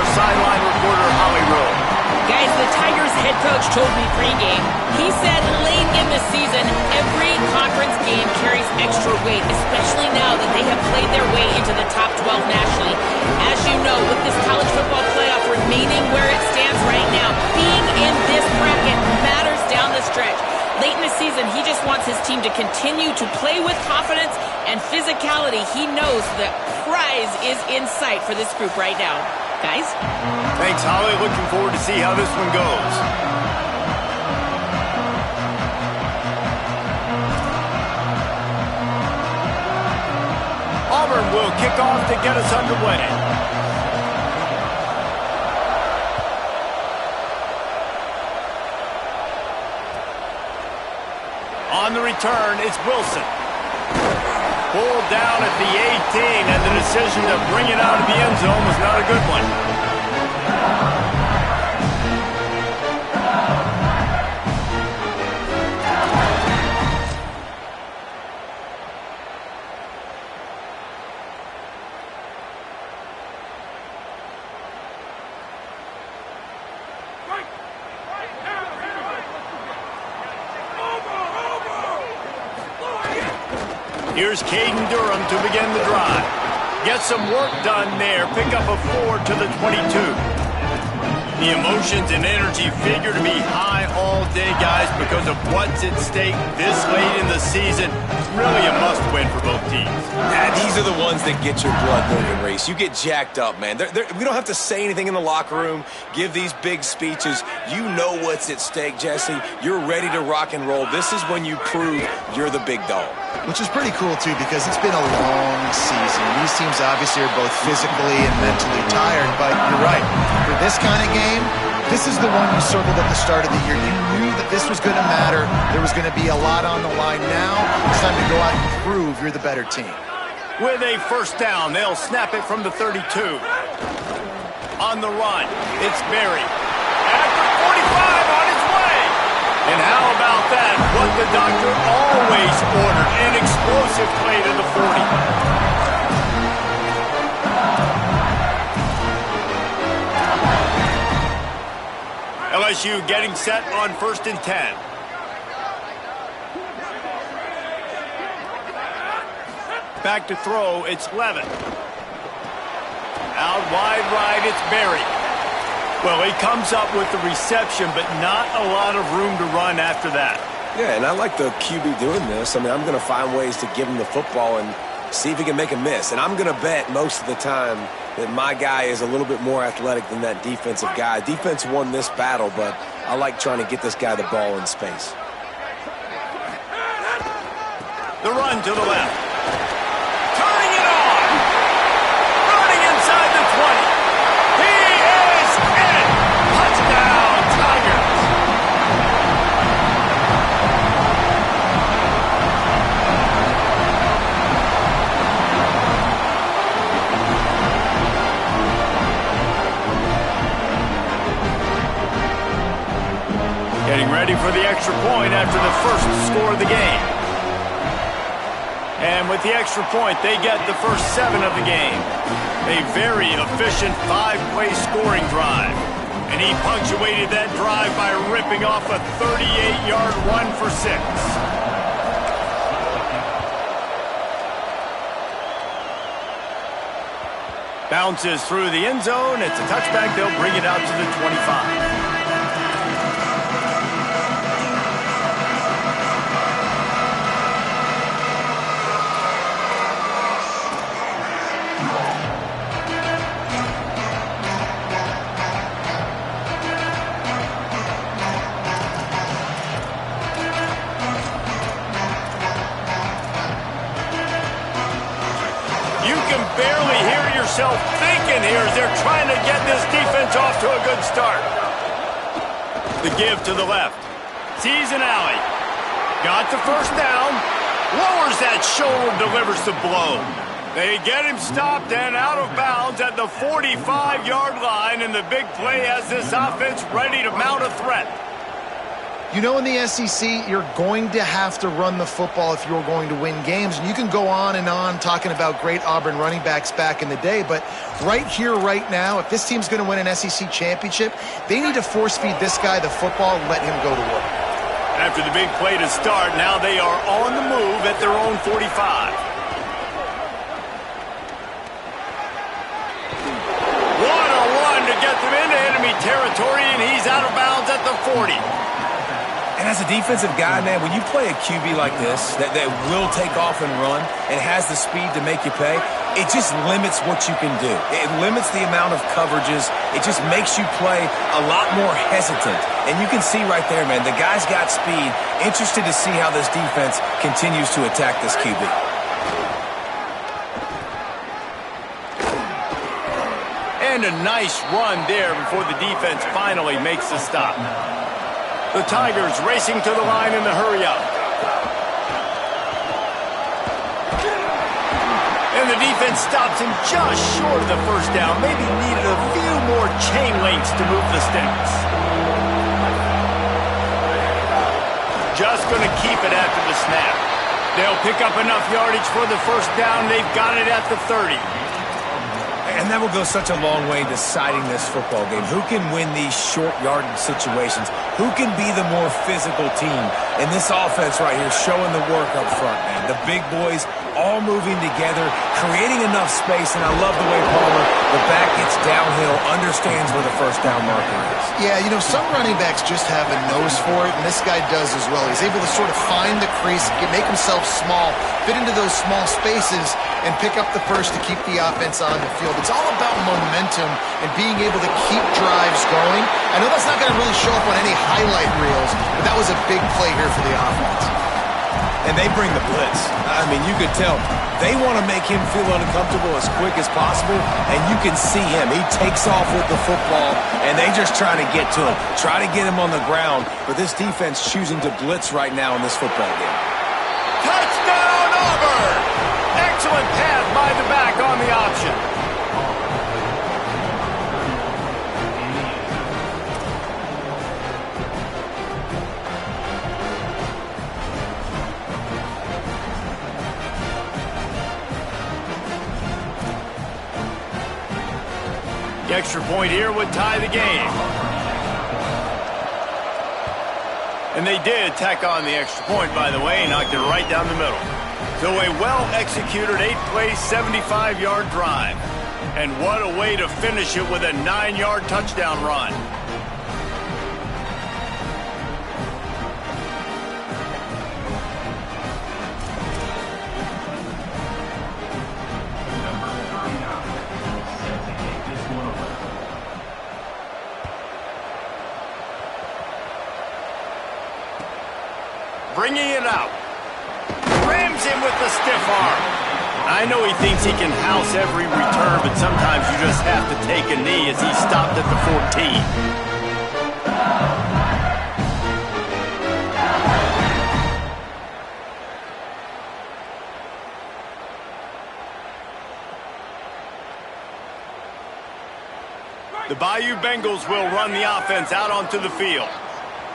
our sideline reporter, Holly Rowe. Guys, the Tigers head coach told me pregame, he said late in the season, every conference game carries extra weight, especially now that they have played their way into the top 12 nationally. As you know, with this college football playoff remaining where it stands right now, being in this bracket matters down the stretch. Late in the season, he just wants his team to continue to play with confidence and physicality. He knows the prize is in sight for this group right now. Guys? Thanks, Holly. Looking forward to see how this one goes. Auburn will kick off to get us underway. On the return, it's Wilson. Pulled down at the 18, and the decision to bring it out of the end zone was not a good one. Here's Caden Durham to begin the drive. Get some work done there. Pick up a 4 to the 22. The emotions and energy figure to be high all day, guys, because of what's at stake this late in the season. Really a must-win for both teams. Yeah, these are the ones that get your blood moving, Reese. You get jacked up, man. We don't have to say anything in the locker room, give these big speeches. You know what's at stake, Jesse. You're ready to rock and roll. This is when you prove you're the big dog. Which is pretty cool, too, because it's been a long season. These teams obviously are both physically and mentally tired, but you're right. For this kind of game, this is the one you circled at the start of the year. You knew that this was going to matter. There was going to be a lot on the line. Now it's time to go out and prove you're the better team. With a first down, they'll snap it from the 32. On the run, it's Berry. After 45 on his way. And how about that? What the doctor always ordered, an explosive play to the 40. LSU getting set on 1st and 10. Back to throw, it's Levin. Out wide right, it's Berry. Well, he comes up with the reception, but not a lot of room to run after that. Yeah, and I like the QB doing this. I mean, I'm going to find ways to give him the football and see if he can make a miss. And I'm going to bet most of the time that my guy is a little bit more athletic than that defensive guy. Defense won this battle, but I like trying to get this guy the ball in space. The run to the left. Turning it on. Running inside the 20. He is in. Touchdown, Tigers. Getting ready for the extra point after the first score of the game. And with the extra point, they get the first 7 of the game. A very efficient 5-play scoring drive. And he punctuated that drive by ripping off a 38-yard run for 6. Bounces through the end zone. It's a touchback. They'll bring it out to the 25. Barely hear yourself thinking here as they're trying to get this defense off to a good start. The give to the left. Sees an alley. Got the first down. Lowers that shoulder, delivers the blow. They get him stopped and out of bounds at the 45-yard line, and the big play has this offense ready to mount a threat. You know, in the SEC, you're going to have to run the football if you're going to win games. And you can go on and on talking about great Auburn running backs back in the day, but right here, right now, if this team's going to win an SEC championship, they need to force-feed this guy the football and let him go to work. After the big play to start, now they are on the move at their own 45. What a run to get them into enemy territory, and he's out of bounds at the 40. And as a defensive guy, man, when you play a QB like this that will take off and run and has the speed to make you pay, it just limits what you can do. It limits the amount of coverages. It just makes you play a lot more hesitant. And you can see right there, man, the guy's got speed. Interested to see how this defense continues to attack this QB. And a nice run there before the defense finally makes the stop. The Tigers racing to the line in the hurry-up. And the defense stops him just short of the first down. Maybe needed a few more chain links to move the sticks. Just going to keep it after the snap. They'll pick up enough yardage for the first down. They've got it at the 30. And that will go such a long way in deciding this football game. Who can win these short yardage situations? Who can be the more physical team? And this offense right here showing the work up front, man. The big boys all moving together, creating enough space, and I love the way Palmer, the back gets downhill, understands where the first down marker is. Yeah, you know, some running backs just have a nose for it, and this guy does as well. He's able to sort of find the crease, make himself small, fit into those small spaces, and pick up the first to keep the offense on the field. It's all about momentum and being able to keep drives going. I know that's not going to really show up on any highlight reels, but that was a big play here for the offense. And they bring the blitz. I mean, you could tell they want to make him feel uncomfortable as quick as possible, and you can see him. He takes off with the football, and they just try to get to him, try to get him on the ground. But this defense choosing to blitz right now in this football game. Touchdown, Auburn! Excellent pass by the back on the option. The extra point here would tie the game. And they did tack on the extra point, by the way, knocked it right down the middle. So a well-executed 8-play, 75-yard drive. And what a way to finish it with a 9-yard touchdown run. Bringing it out. Rams him with the stiff arm. I know he thinks he can house every return, but sometimes you just have to take a knee as he stopped at the 14. The Bayou Bengals will run the offense out onto the field.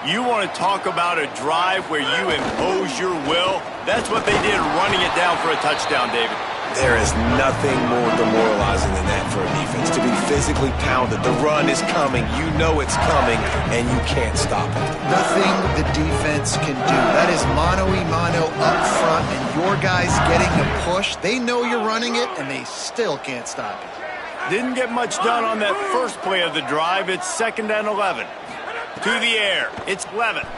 You want to talk about a drive where you impose your will? That's what they did, running it down for a touchdown, David. There is nothing more demoralizing than that for a defense, to be physically pounded. The run is coming. You know it's coming, and you can't stop it. Nothing the defense can do. That is mano-a-mano up front, and your guys getting the push. They know you're running it, and they still can't stop it. Didn't get much done on that first play of the drive. It's 2nd and 11. To the air. It's Levitt.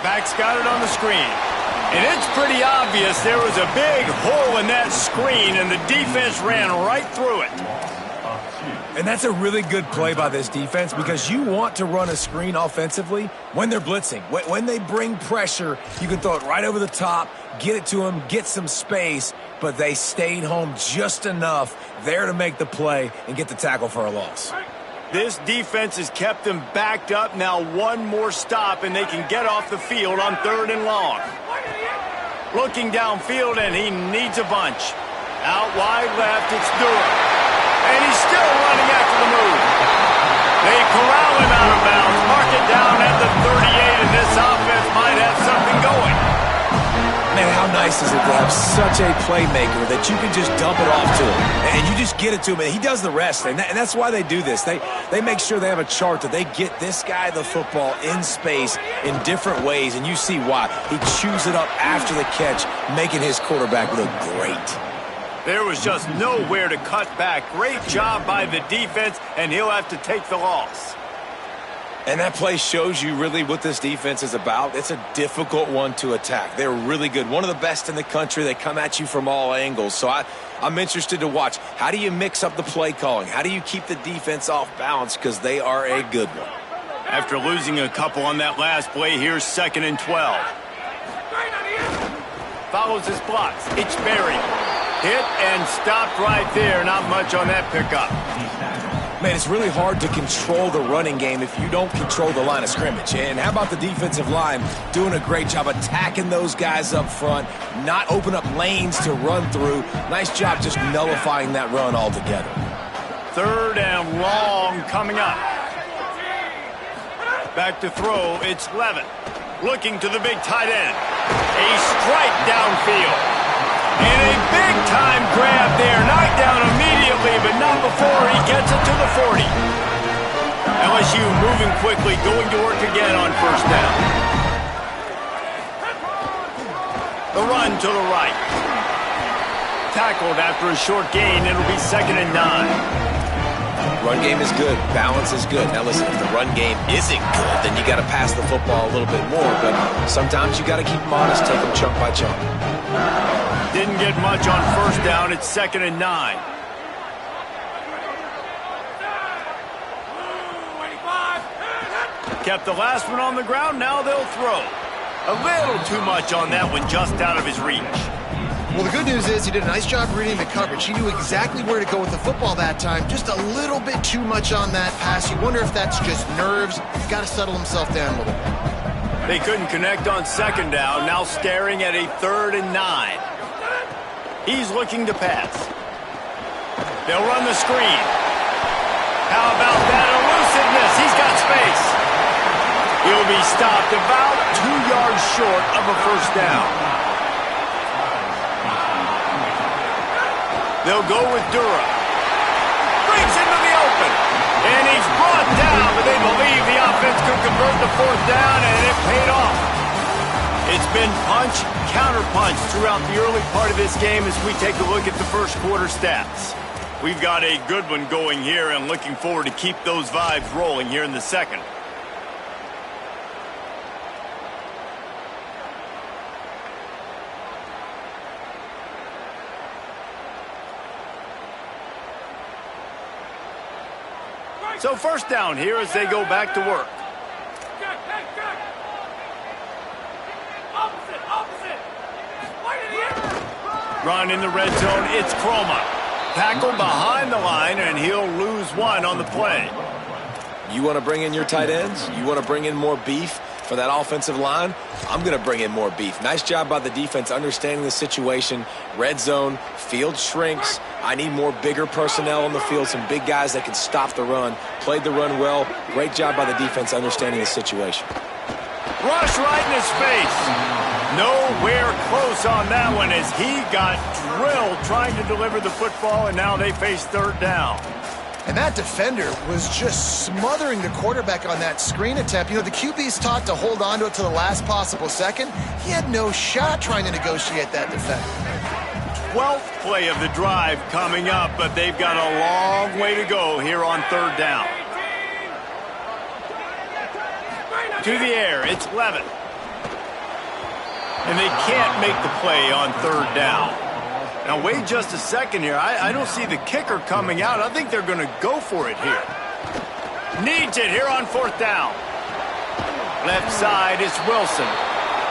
Back's got it on the screen. And it's pretty obvious there was a big hole in that screen, and the defense ran right through it. And that's a really good play by this defense, because you want to run a screen offensively when they're blitzing. When they bring pressure, you can throw it right over the top, get it to them, get some space, but they stayed home just enough there to make the play and get the tackle for a loss. This defense has kept them backed up. Now one more stop, and they can get off the field on 3rd and long. Looking downfield, and he needs a bunch. Out wide left, it's Durham. And he's still running after the move. They corral him out of bounds, mark it down at the 38, and nice is it to have such a playmaker that you can just dump it off to him, and you just get it to him, and he does the rest. And that's why they do this. They make sure they have a chart that they get this guy the football in space in different ways, and you see why. He chews it up after the catch, making his quarterback look great. There was just nowhere to cut back. Great job by the defense, and he'll have to take the loss. And that play shows you really what this defense is about. It's a difficult one to attack. They're really good. One of the best in the country. They come at you from all angles. So I'm interested to watch. How do you mix up the play calling? How do you keep the defense off balance? Because they are a good one. After losing a couple on that last play, here's 2nd and 12. Follows his blocks. It's buried. Hit and stopped right there. Not much on that pickup. Man, it's really hard to control the running game if you don't control the line of scrimmage. And how about the defensive line doing a great job attacking those guys up front, not open up lanes to run through. Nice job just nullifying that run altogether. 3rd and long coming up. Back to throw, it's Levin. Looking to the big tight end. A strike downfield. And a big-time grab there. Knocked down immediately, but not before he gets it to the 40. LSU moving quickly, going to work again on 1st down. The run to the right. Tackled after a short gain. It'll be 2nd and 9. Run game is good. Balance is good. Now, listen, if the run game isn't good, then you got to pass the football a little bit more. But sometimes you got to keep them honest, take them chunk by chunk. Didn't get much on 1st down. It's 2nd and 9. Kept the last one on the ground. Now they'll throw. A little too much on that one, just out of his reach. Well, the good news is he did a nice job reading the coverage. He knew exactly where to go with the football that time. Just a little bit too much on that pass. You wonder if that's just nerves. He's got to settle himself down a little bit. They couldn't connect on 2nd down. Now staring at a 3rd and 9. He's looking to pass. They'll run the screen. How about that elusiveness? He's got space. He'll be stopped about 2 yards short of a 1st down. They'll go with Dura. Brings into the open. And he's brought down, but they believe the offense could convert the 4th down, and it paid off. It's been punch, counter-punch throughout the early part of this game as we take a look at the 1st quarter stats. We've got a good one going here and looking forward to keep those vibes rolling here in the 2nd. So 1st down here as they go back to work. Run in the red zone, it's Chroma. Tackled behind the line, and he'll lose 1 on the play. You want to bring in your tight ends? You want to bring in more beef for that offensive line? I'm going to bring in more beef. Nice job by the defense understanding the situation. Red zone, field shrinks. I need more bigger personnel on the field, some big guys that can stop the run. Played the run well. Great job by the defense understanding the situation. Rush right in his face. Nowhere close on that one as he got drilled trying to deliver the football, and now they face 3rd down. And that defender was just smothering the quarterback on that screen attempt. You know, the QB's taught to hold on to it to the last possible second. He had no shot trying to negotiate that defender. 12th play of the drive coming up, but they've got a long way to go here on 3rd down. To the air, it's Levin. And they can't make the play on 3rd down. Now, wait just a second here. I don't see the kicker coming out. I think they're going to go for it here. Needs it here on 4th down. Left side, it's Wilson.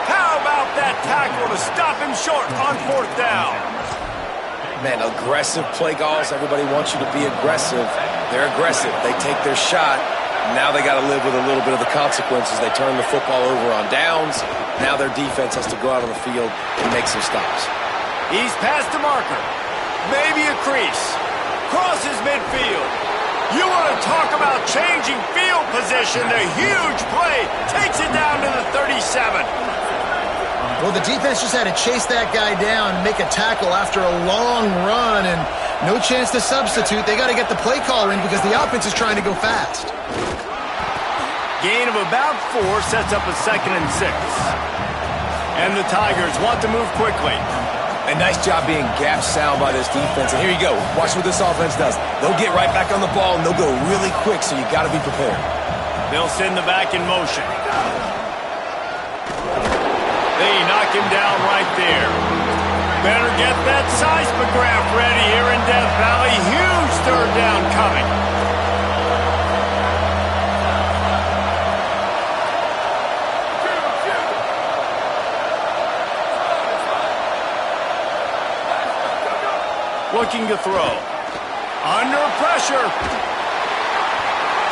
How about that tackle to stop him short on 4th down? Man, aggressive play calls. Everybody wants you to be aggressive. They're aggressive. They take their shot. Now they got to live with a little bit of the consequences. They turn the football over on downs. Now their defense has to go out on the field and make some stops. He's past the marker. Maybe a crease. Crosses midfield. You want to talk about changing field position. The huge play takes it down to the 37. Well, the defense just had to chase that guy down and make a tackle after a long run, and no chance to substitute. They got to get the play call in because the offense is trying to go fast. Gain of about 4 sets up a 2nd and 6. And the Tigers want to move quickly. A nice job being gap sound by this defense. And here you go. Watch what this offense does. They'll get right back on the ball, and they'll go really quick, so you got to be prepared. They'll send the back in motion. They knock him down right there. Better get that seismograph ready here in Death Valley. Huge 3rd down coming. Looking to throw. Under pressure.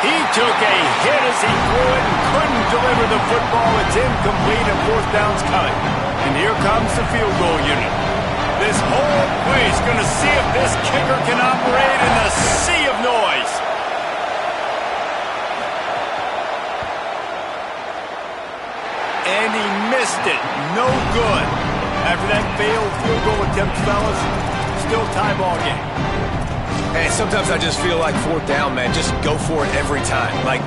He took a hit as he threw it and couldn't deliver the football. It's incomplete and 4th down's coming. And here comes the field goal unit. This whole place going to see if this kicker can operate in the sea of noise. And he missed it. No good. After that failed field goal attempt, fellas, still tie ball game. And sometimes I just feel like 4th down, man. Just go for it every time. Like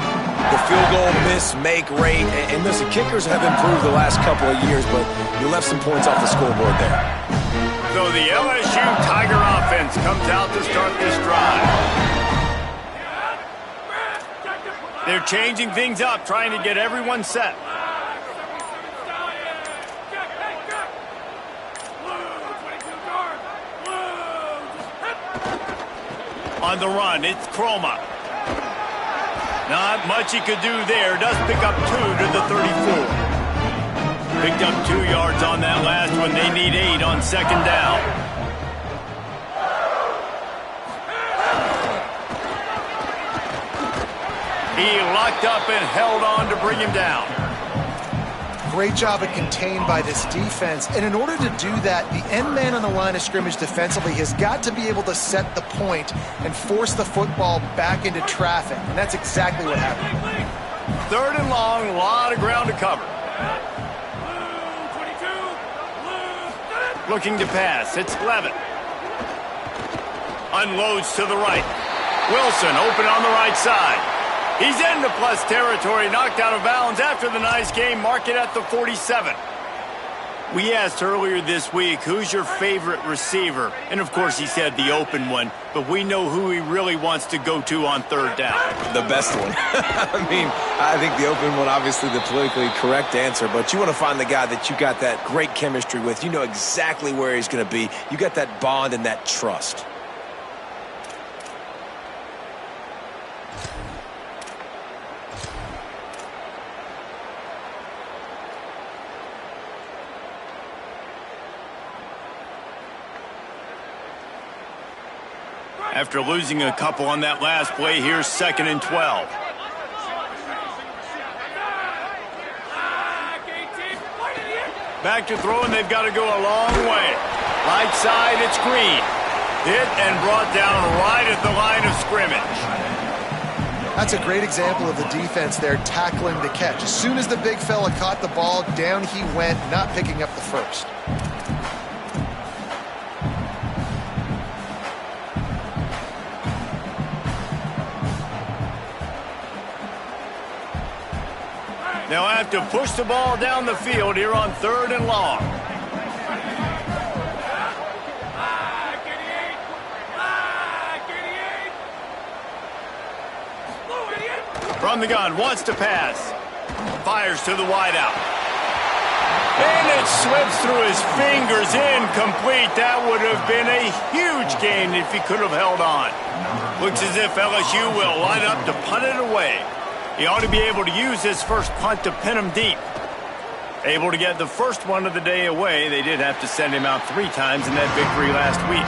the field goal miss, make rate. And listen, kickers have improved the last couple of years, but you left some points off the scoreboard there. So the LSU Tiger offense comes out to start this drive. They're changing things up, trying to get everyone set. On the run, it's Chroma. Not much he could do there. Does pick up 2 to the 34. Picked up 2 yards on that last one. They need 8 on 2nd down. He locked up and held on to bring him down. Great job of contained by this defense. And in order to do that, the end man on the line of scrimmage defensively has got to be able to set the point and force the football back into traffic. And that's exactly what happened. 3rd and long, a lot of ground to cover. Looking to pass, it's Levitt. Unloads to the right. Wilson open on the right side. He's into plus territory, knocked out of bounds after the nice game. Mark it at the 47. We asked earlier this week, who's your favorite receiver? And, of course, he said the open one. But we know who he really wants to go to on 3rd down. The best one. I mean, I think the open one, obviously the politically correct answer. But you want to find the guy that you got that great chemistry with. You know exactly where he's going to be. You got that bond and that trust. After losing a couple on that last play, here's 2nd and 12. Back to throw, and they've got to go a long way. Right side, it's Green. Hit and brought down right at the line of scrimmage. That's a great example of the defense there tackling the catch. As soon as the big fella caught the ball, down he went, not picking up the first. They'll have to push the ball down the field here on 3rd and long. From the gun, wants to pass. Fires to the wideout. And it slips through his fingers, incomplete. That would have been a huge gain if he could have held on. Looks as if LSU will line up to punt it away. He ought to be able to use his first punt to pin him deep. Able to get the first one of the day away. They did have to send him out 3 times in that victory last week.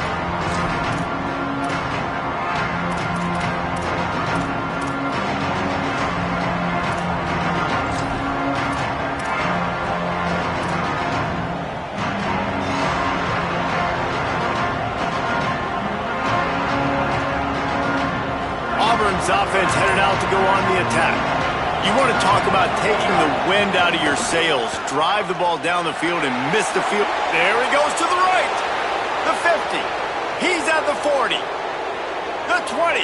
Auburn's offense headed out to go on the attack. You want to talk about taking the wind out of your sails. Drive the ball down the field and miss the field. There he goes to the right. The 50. He's at the 40. The 20.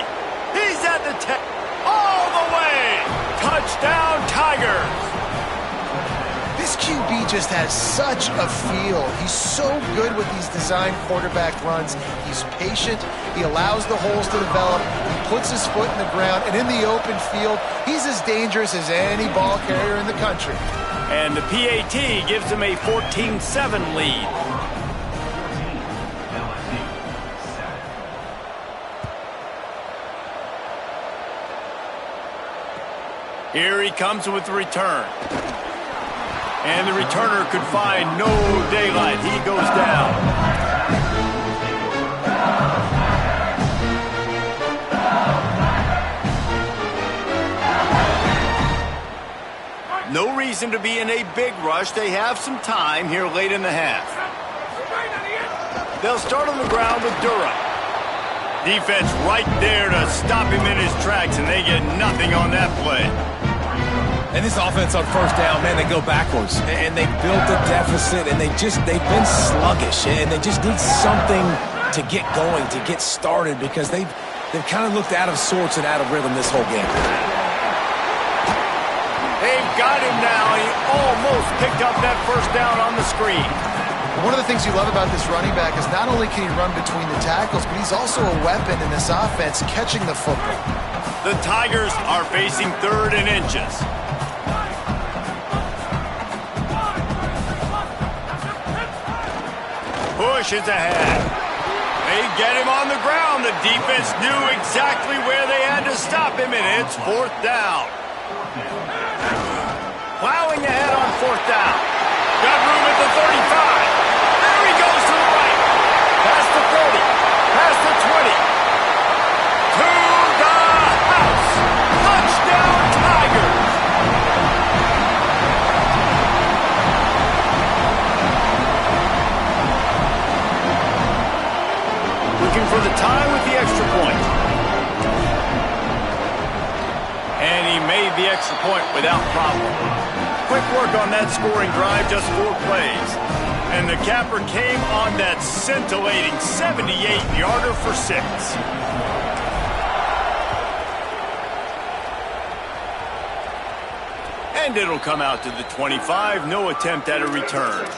He's at the 10. All the way. Touchdown, Tigers. This QB just has such a feel. He's so good with these design quarterback runs. He's patient. He allows the holes to develop. He puts his foot in the ground. And in the open field, he's as dangerous as any ball carrier in the country. And the PAT gives him a 14-7 lead. Here he comes with the return. And the returner could find no daylight. He goes down. No reason to be in a big rush. They have some time here late in the half. They'll start on the ground with Durham. Defense right there to stop him in his tracks, and they get nothing on that play. And this offense on first down, man, they go backwards. And they built a deficit, and they've been sluggish. And they just need something to get going, to get started, because they've kind of looked out of sorts and out of rhythm this whole game. They've got him now. He almost picked up that first down on the screen. One of the things you love about this running back is not only can he run between the tackles, but he's also a weapon in this offense, catching the football. The Tigers are facing 3rd and inches. Push is ahead. They get him on the ground. The defense knew exactly where they had to stop him, and it's 4th down. Plowing ahead on 4th down. Got room at the 35. There he goes to the right. Past the 30. Past the 20. To the house. Touchdown, Tigers. Looking for the tie with the extra point. And he made the extra point without problem. Quick work on that scoring drive, just 4 plays. And the capper came on that scintillating 78-yarder for 6. And it'll come out to the 25. No attempt at a return.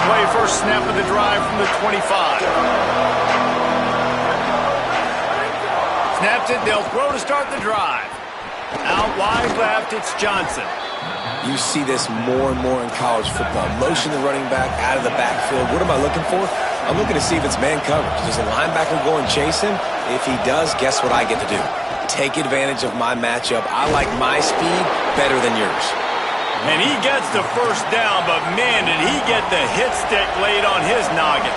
Play first snap of the drive from the 25. Snaps it, they'll throw to start the drive. Out wide left, it's Johnson. You see this more and more in college football. Motion the running back out of the backfield. What am I looking for? I'm looking to see if it's man coverage. Does the linebacker go and chase him? If he does, guess what I get to do? Take advantage of my matchup. I like my speed better than yours. And he gets the first down, but man, did he get the hit stick laid on his noggin.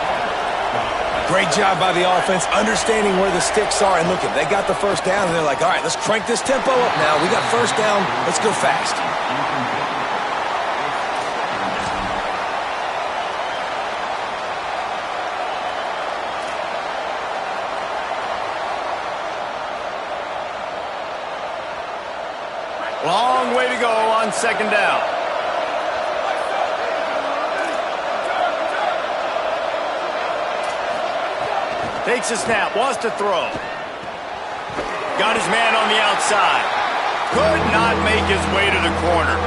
Great job by the offense, understanding where the sticks are. And look, they got the first down, and they're like, all right, let's crank this tempo up now. We got first down. Let's go fast. Long way to go on 2nd down. Takes a snap, wants to throw. Got his man on the outside. Could not make his way to the corner.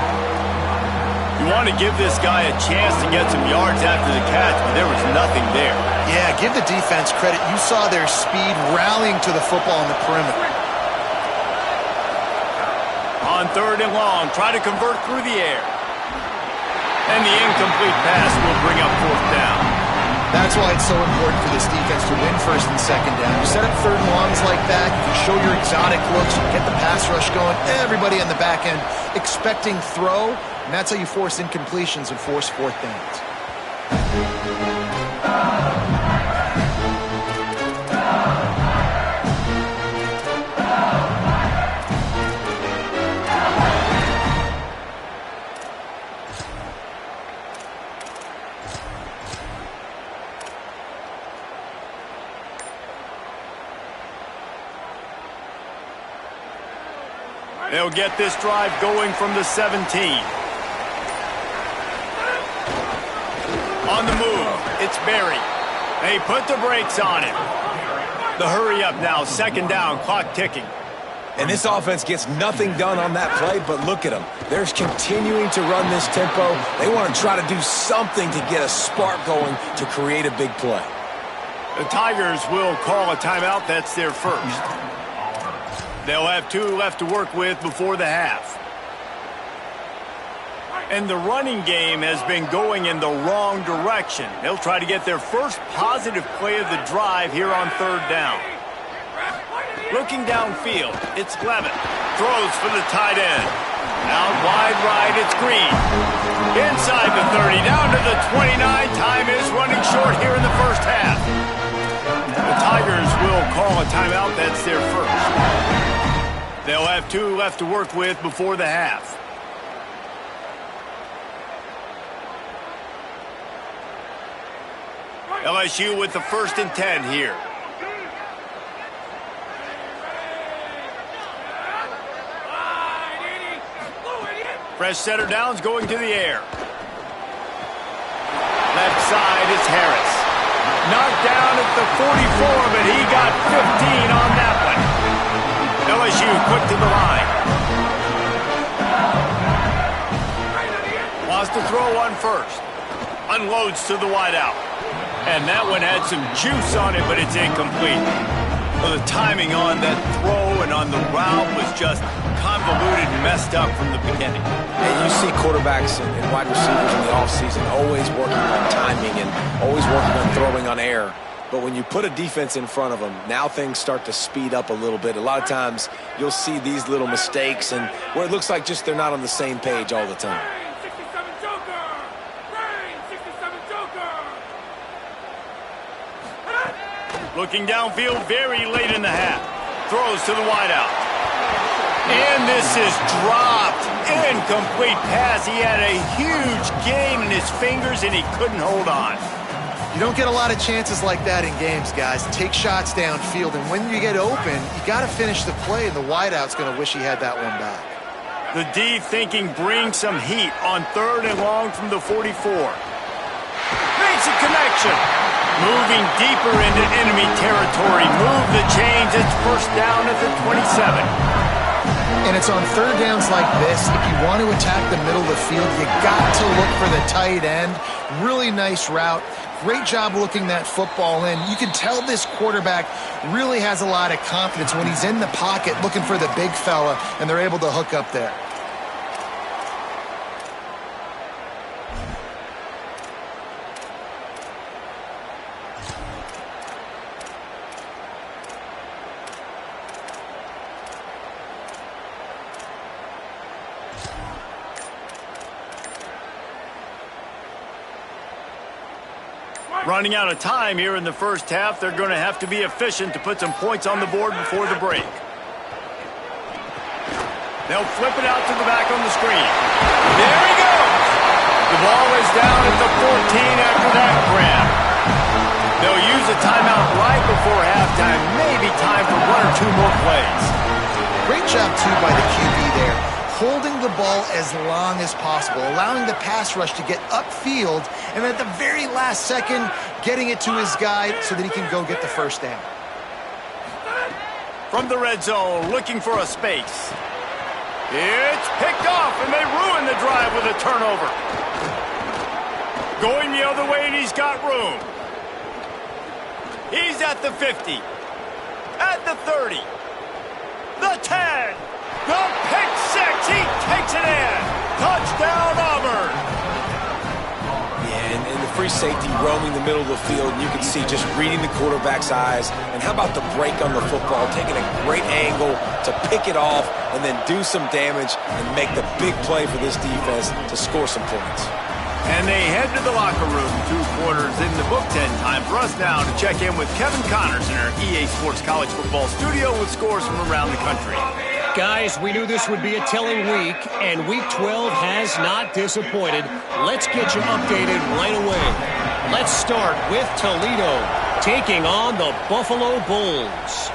You want to give this guy a chance to get some yards after the catch, but there was nothing there. Yeah, give the defense credit. You saw their speed rallying to the football on the perimeter. On 3rd and long, try to convert through the air. And the incomplete pass will bring up 4th down. That's why it's so important for this defense to win 1st and 2nd down. You set up 3rd and longs like that, you can show your exotic looks, you get the pass rush going, everybody on the back end expecting throw, and that's how you force incompletions and force 4th downs. They'll get this drive going from the 17. On the move, it's Berry. They put the brakes on him. The hurry up now, second down, clock ticking. And this offense gets nothing done on that play, but look at them. They're continuing to run this tempo. They want to try to do something to get a spark going to create a big play. The Tigers will call a timeout. That's their first. They'll have 2 left to work with before the half. And the running game has been going in the wrong direction. They'll try to get their first positive play of the drive here on third down. Looking downfield, it's Levitt. Throws for the tight end. Out wide right, it's Green. Inside the 30, down to the 29. Time is running short here in the first half. The Tigers will call a timeout. That's their first. They'll have 2 left to work with before the half. LSU with the 1st and 10 here. Fresh setter downs going to the air. Left side is Harris. Knocked down at the 44, but he got 15 on that one. LSU quick to the line. Wants to throw on first. Unloads to the wideout. And that one had some juice on it, but it's incomplete. Well, the timing on that throw and on the route was just convoluted and messed up from the beginning. And you see quarterbacks and wide receivers in the offseason always working on timing and always working on throwing on air. But when you put a defense in front of them, now things start to speed up a little bit. A lot of times you'll see these little mistakes and where it looks like just they're not on the same page all the time. Looking downfield very late in the half. Throws to the wideout. And this is dropped. Incomplete pass. He had a huge gain in his fingers and he couldn't hold on. You don't get a lot of chances like that in games, guys. Take shots downfield, and when you get open, you got to finish the play, and the wideout's going to wish he had that one back. The D thinking bring some heat on 3rd and long from the 44. Makes a connection. Moving deeper into enemy territory. Move the chains. It's first down at the 27. And it's on third downs like this. If you want to attack the middle of the field, you got to look for the tight end. Really nice route. Great job looking that football in. You can tell this quarterback really has a lot of confidence when he's in the pocket looking for the big fella, and they're able to hook up there. Running out of time here in the first half. They're going to have to be efficient to put some points on the board before the break. They'll flip it out to the back on the screen. There he goes! The ball is down at the 14 after that grab. They'll use a timeout right before halftime. Maybe time for 1 or 2 more plays. Great job, too, by the QB there. Holding the ball as long as possible, allowing the pass rush to get upfield, and at the very last second, getting it to his guy so that he can go get the first down. From the red zone, looking for a space. It's picked off, and they ruin the drive with a turnover. Going the other way, and he's got room. He's at the 50. At the 30. The 10. The pick six. He takes it in. Touchdown, Auburn. Yeah, and the free safety roaming the middle of the field, and you can see just reading the quarterback's eyes. And how about the break on the football, taking a great angle to pick it off and then do some damage and make the big play for this defense to score some points. And they head to the locker room. 2 quarters in the book. 10 time for us now to check in with Kevin Connors in our EA Sports College Football studio with scores from around the country. Guys, we knew this would be a telling week, and Week 12 has not disappointed. Let's get you updated right away. Let's start with Toledo taking on the Buffalo Bulls.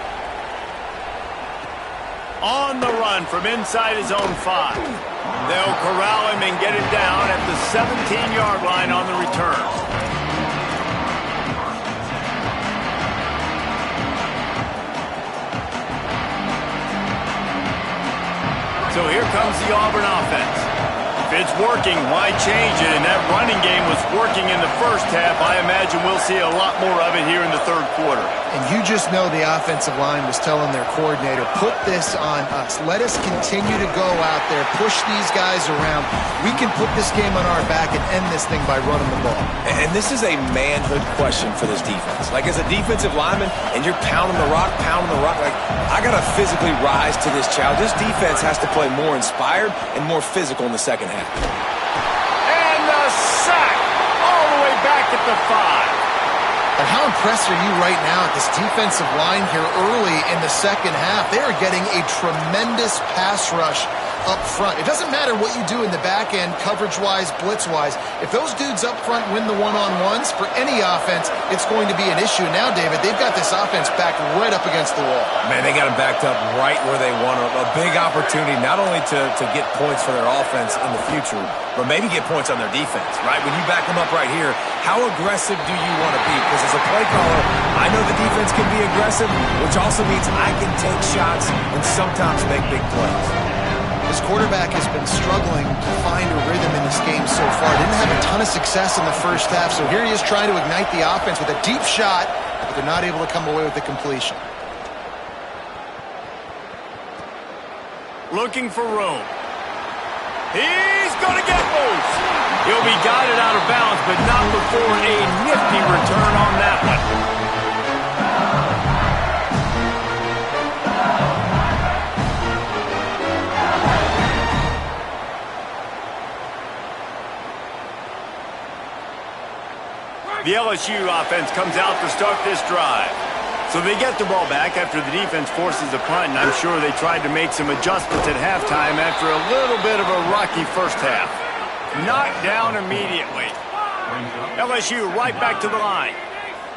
On the run from inside his own 5. They'll corral him and get him down at the 17-yard line on the return. So here comes the Auburn offense. If it's working, why change it? And that running game was working in the first half. I imagine we'll see a lot more of it here in the third quarter. And you just know the offensive line was telling their coordinator, put this on us. Let us continue to go out there, push these guys around. We can put this game on our back and end this thing by running the ball. And this is a manhood question for this defense. Like, as a defensive lineman, and you're pounding the rock, like, I got to physically rise to this challenge. This defense has to play more inspired and more physical in the second half. And the sack all the way back at the 5. And how impressed are you right now at this defensive line here early in the second half? They are getting a tremendous pass rush up front. It doesn't matter what you do in the back end, coverage-wise, blitz-wise. If those dudes up front win the one-on-ones, for any offense, it's going to be an issue. Now, David, they've got this offense backed right up against the wall. Man, they got them backed up right where they want them. A big opportunity not only to get points for their offense in the future, but maybe get points on their defense, right? When you back them up right here, how aggressive do you want to be? Because as a play caller, I know the defense can be aggressive, which also means I can take shots and sometimes make big plays. This quarterback has been struggling to find a rhythm in this game so far. Didn't have a ton of success in the first half, so here he is trying to ignite the offense with a deep shot, but they're not able to come away with the completion. Looking for room. He's going to get loose. He'll be guided out of bounds, but not before a nifty return on that one. The LSU offense comes out to start this drive. So they get the ball back after the defense forces a punt, and I'm sure they tried to make some adjustments at halftime after a little bit of a rocky first half. Knocked down immediately. LSU right back to the line.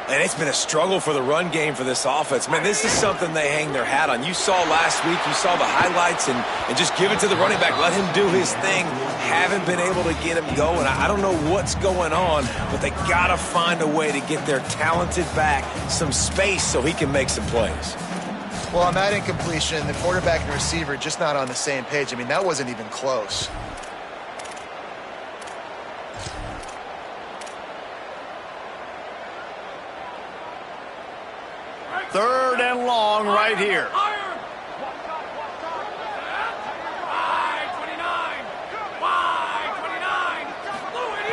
And it's been a struggle for the run game for this offense. Man, this is something they hang their hat on. You saw last week, you saw the highlights, and just give it to the running back. Let him do his thing. Haven't been able to get him going. I don't know what's going on, but they got to find a way to get their talented back some space so he can make some plays. Well, on that incompletion, the quarterback and receiver just not on the same page. I mean, that wasn't even close. Third and long right here.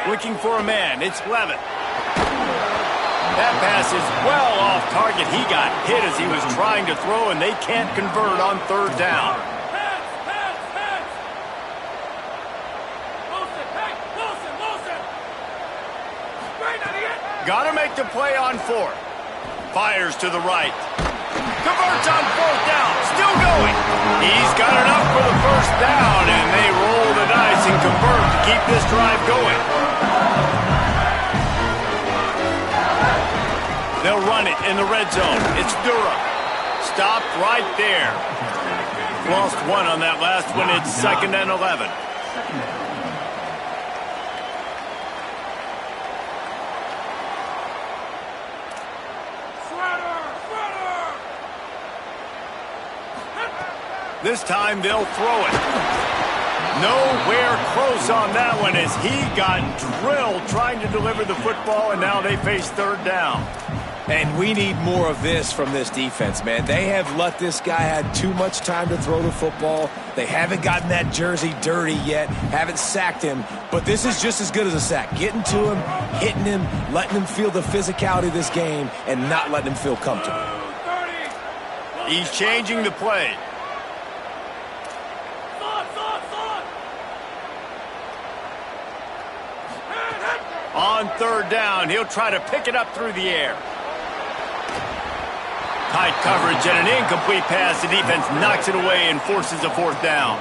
Looking for a man. It's Levitt. That pass is well off target. He got hit as he was trying to throw, and they can't convert on third down. Got to make the play on fourth. Fires to the right. Converts on fourth down. Still going. He's got enough for the first down, and they roll the dice and convert to keep this drive going. They'll run it in the red zone. It's Durham. Stopped right there. Lost one on that last one. It's 2nd and 11. This time they'll throw it. Nowhere close on that one as he got drilled trying to deliver the football, and now they face third down. And we need more of this from this defense, man. They have let this guy have too much time to throw the football. They haven't gotten that jersey dirty yet, haven't sacked him, but this is just as good as a sack. Getting to him, hitting him, letting him feel the physicality of this game, and not letting him feel comfortable. He's changing the play. On third down, he'll try to pick it up through the air. Tight coverage and an incomplete pass. The defense knocks it away and forces a fourth down.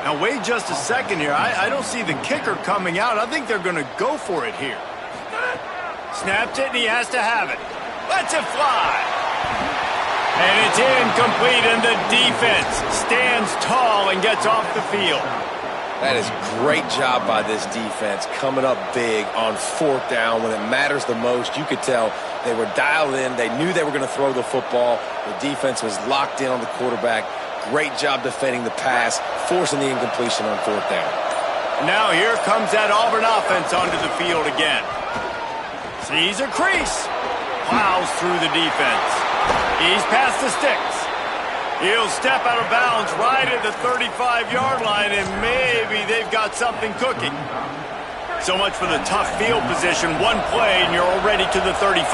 Now, wait just a second here. I don't see the kicker coming out. I think they're going to go for it here. Snaps it, and he has to have it. Lets it fly. And it's incomplete, and the defense stands tall and gets off the field. That is great job by this defense, coming up big on fourth down when it matters the most. You could tell they were dialed in. They knew they were going to throw the football. The defense was locked in on the quarterback. Great job defending the pass, forcing the incompletion on fourth down. Now here comes that Auburn offense onto the field again. Sees a crease. Plows through the defense. He's past the sticks. He'll step out of bounds right at the 35-yard line, and maybe they've got something cooking. So much for the tough field position. One play, and you're already to the 35.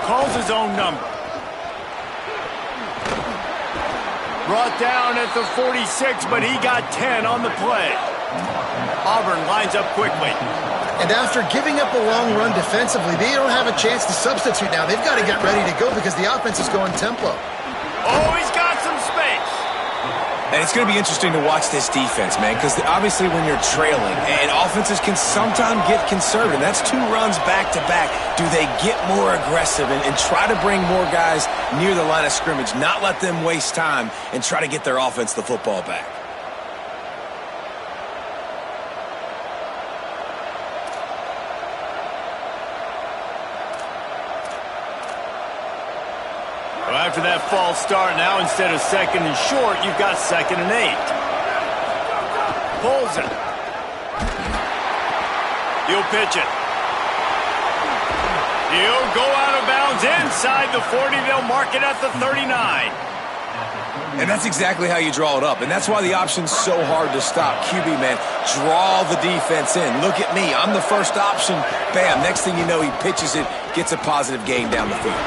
Calls his own number. Brought down at the 46, but he got 10 on the play. Auburn lines up quickly. And after giving up a long run defensively, they don't have a chance to substitute now. They've got to get ready to go because the offense is going tempo. Oh, he's got some space. And it's going to be interesting to watch this defense, man, because obviously when you're trailing, and offenses can sometimes get conservative. That's 2 runs back-to-back. Do they get more aggressive and try to bring more guys near the line of scrimmage, not let them waste time, and try to get their offense the football back? After that false start, now instead of 2nd and short, you've got 2nd and 8. Pulls it. He'll pitch it. He'll go out of bounds inside the 40. They'll mark it at the 39. And that's exactly how you draw it up. And that's why the option's so hard to stop. QB, man, draw the defense in. Look at me. I'm the first option. Bam. Next thing you know, he pitches it, gets a positive gain down the field.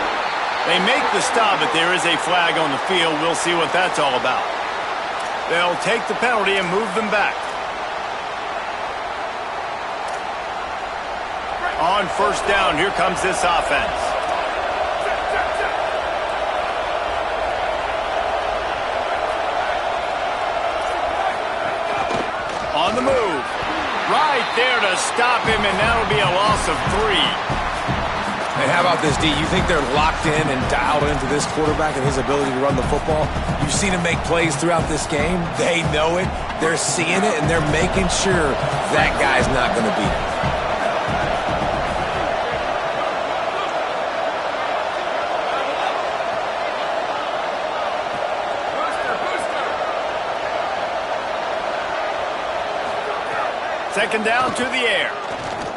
They make the stop, but there is a flag on the field. We'll see what that's all about. They'll take the penalty and move them back. On first down, here comes this offense. On the move. Right there to stop him, and that'll be a loss of 3. And how about this, D? You think they're locked in and dialed into this quarterback and his ability to run the football? You've seen him make plays throughout this game. They know it. They're seeing it, and they're making sure that guy's not going to beat him. Second down to the air.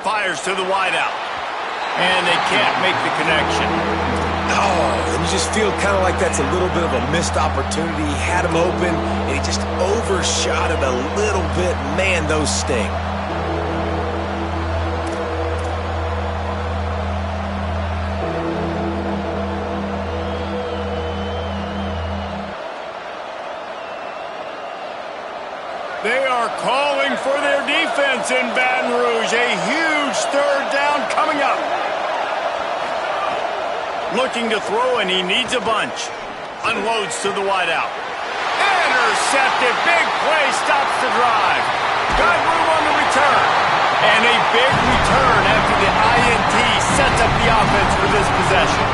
Fires to the wideout. And they can't make the connection. Oh, and you just feel kind of like that's a little bit of a missed opportunity. He had him open, and he just overshot it a little bit. Man, those sting. They are calling for their defense in Baton Rouge. A huge 3rd down coming up. Looking to throw, and he needs a bunch. Unloads to the wideout. Intercepted. Big play stops the drive. Got room on the return. And a big return after the INT sets up the offense for this possession.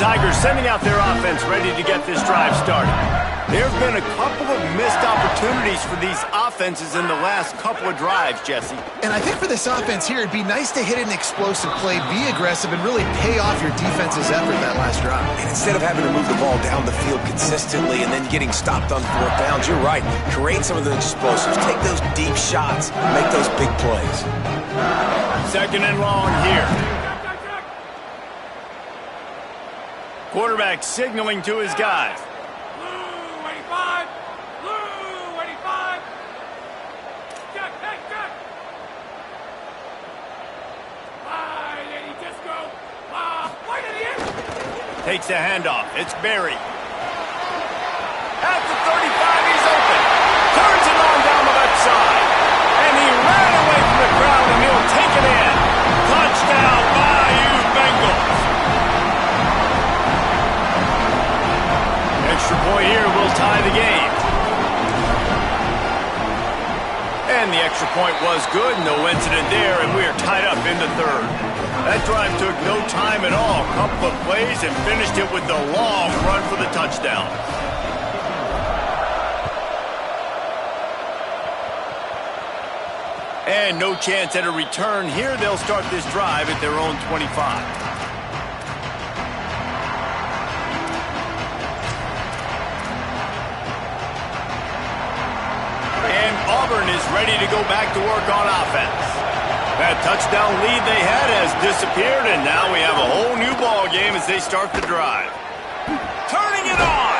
Tigers sending out their offense ready to get this drive started. There have been a couple of missed opportunities for these offenses in the last couple of drives, Jesse. And I think for this offense here, it'd be nice to hit an explosive play, be aggressive, and really pay off your defense's effort that last drive. And instead of having to move the ball down the field consistently and then getting stopped on 4th downs, you're right. Create some of the explosives. Take those deep shots. Make those big plays. 2nd and long here. Quarterback signaling to his guys. Blue 85! Blue 85! Check, check, check! Wide 80 disco! Wide 88! Takes the handoff. It's Berry. At the 35, he's open. Turns it on down the left side. And he ran away from the crowd, and he'll take it in. Touchdown, Bayou Bengals. the extra point was good, no incident there, and we are tied up in the third. That drive took no time at all. Couple of plays and finished it with the long run for the touchdown. And no chance at a return here. They'll start this drive at their own 25. Auburn is ready to go back to work on offense. That touchdown lead they had has disappeared, and now we have a whole new ball game as they start the drive. Turning it on.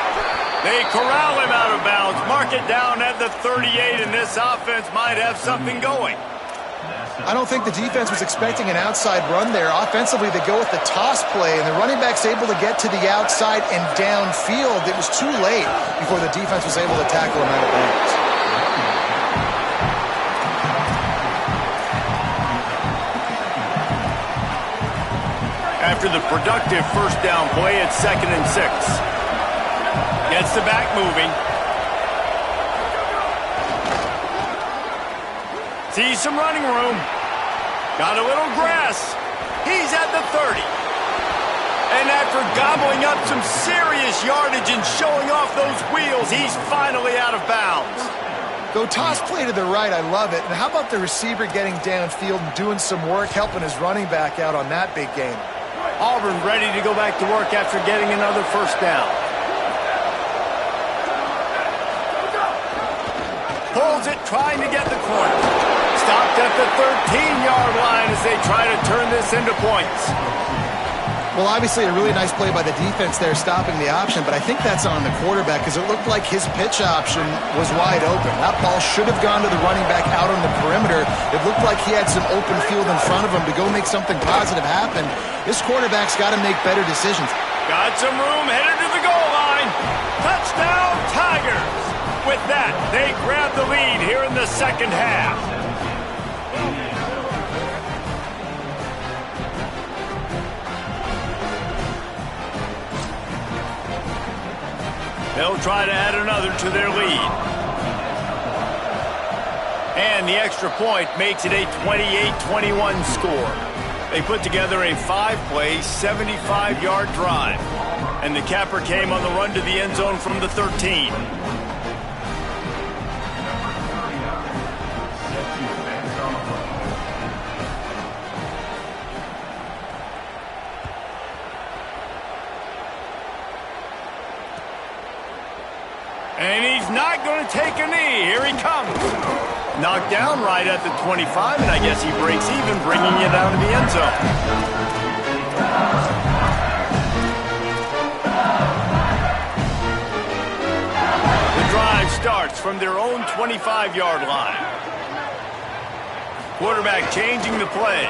They corral him out of bounds, mark it down at the 38, and this offense might have something going. I don't think the defense was expecting an outside run there. Offensively, they go with the toss play, and the running back's able to get to the outside and downfield. It was too late before the defense was able to tackle him out of bounds. After the productive first down play, it's 2nd and 6. Gets the back moving. Sees some running room. Got a little grass. He's at the 30. And after gobbling up some serious yardage and showing off those wheels, he's finally out of bounds. Go toss play to the right, I love it. And how about the receiver getting downfield and doing some work, helping his running back out on that big game? Auburn ready to go back to work after getting another first down. Pulls it, trying to get the corner. Stopped at the 13-yard line as they try to turn this into points. Well, obviously a really nice play by the defense there, stopping the option, but I think that's on the quarterback because it looked like his pitch option was wide open. That ball should have gone to the running back out on the perimeter. It looked like he had some open field in front of him to go make something positive happen. This quarterback's got to make better decisions. Got some room, headed to the goal line. Touchdown, Tigers! With that, they grab the lead here in the second half. They'll try to add another to their lead. And the extra point makes it a 28-21 score. They put together a 5-play, 75-yard drive. And the capper came on the run to the end zone from the 13. And he's not going to take a knee. Here he comes. Knocked down right at the 25, and I guess he breaks even, bringing it out of the end zone. The drive starts from their own 25-yard line. Quarterback changing the play.